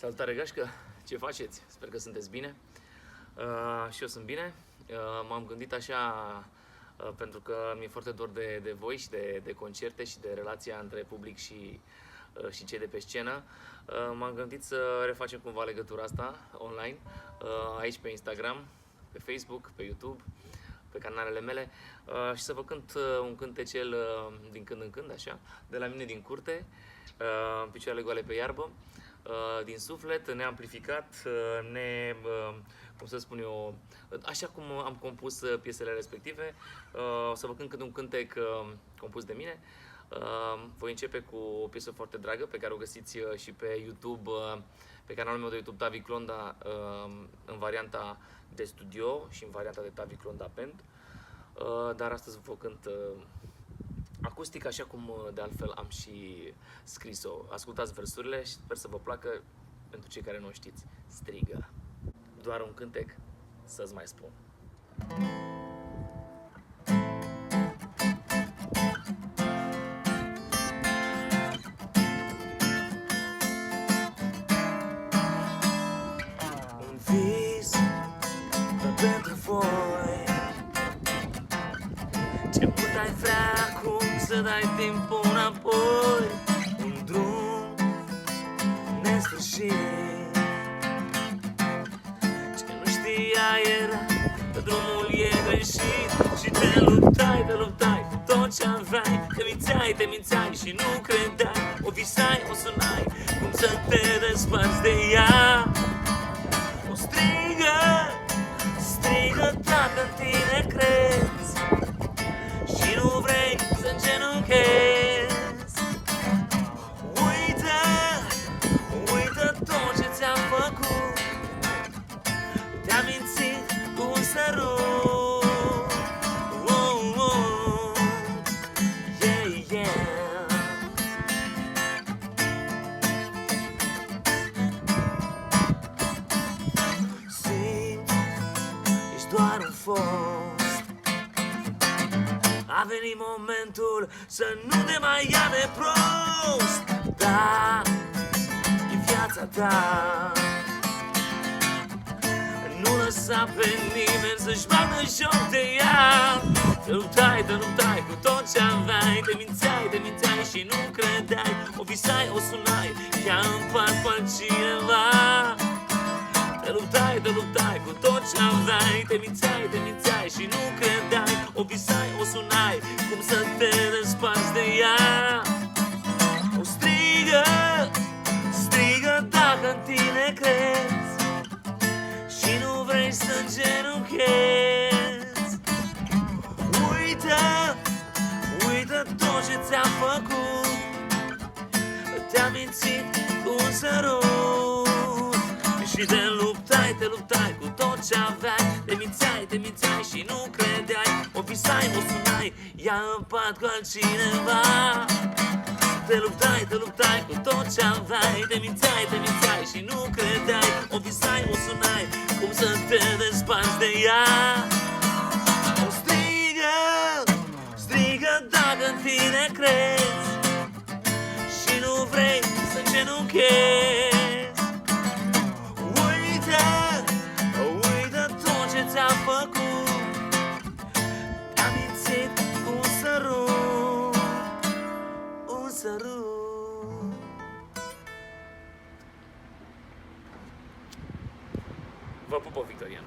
Salutare gașcă, ce faceți? Sper că sunteți bine. Și eu sunt bine. M-am gândit așa pentru că mi-e foarte dor de voi și de concerte și de relația între public și cei de pe scenă. M-am gândit să refacem cumva legătura asta online, aici pe Instagram, pe Facebook, pe YouTube, pe canalele mele și să vă cânt un cântecel din când în când, așa, de la mine din curte, picioarele goale pe iarbă, din suflet, neamplificat, cum să spun eu, așa cum am compus piesele respective. O să vă cânt un cântec compus de mine. Voi începe cu o piesă foarte dragă pe care o găsiți și pe YouTube, pe canalul meu de YouTube Tavi Clonda, în varianta de studio și în varianta de Tavi Clonda Band. Dar astăzi vă cânt acustic, așa cum de altfel am și scris-o. Ascultați versurile și sper să vă placă. Pentru cei care nu o știți, strigă. Doar un cântec să-ți mai spun. Un vis pentru voi, ce mult ai vrea acum să dai timpul înapoi. Un drum nesfârșit, ce nu știai era că drumul e greșit. Și te luptai cu tot ce aveai, te mințeai și nu credeai. O visai, o sunai, cum să te desparți de ea. O strigă dacă în tine crezi și nu vrei să îngenunchezi. Uită tot ce ți-am făcut, te-am mințit cu un sărut. Simt, ești doar un fost. A venit momentul să nu te mai ia de prost. Da, e viața ta. Nu lăsa pe nimeni să-și bată joc de ea. Te luptai cu tot ce aveai, te mințeai și nu credeai. O visai, o sunai, ea în pat cu altcineva. Te luptai cu tot ce aveai, te mințeai și nu credeai. O visai, o sunai, cum să te desparți de ea. O strigă dacă în tine crezi și nu vrei să îngenunchezi. Uită tot ce ți-am făcut, te-am mințit cu un sărut. Și te luptai cu tot ce aveai, te mințeai și nu credeai. O visai, o sunai, ea în pat cu altcineva. Te luptai cu tot ce aveai, te mințeai și nu credeai. O visai, o sunai, cum să te desparți de ea. O strigă dacă în tine crezi și nu vrei să îngenunchezi. Uită tot ce ți-am făcut, te-am mințit cu un sărut. Un sărut. Vă pupă, Victorian.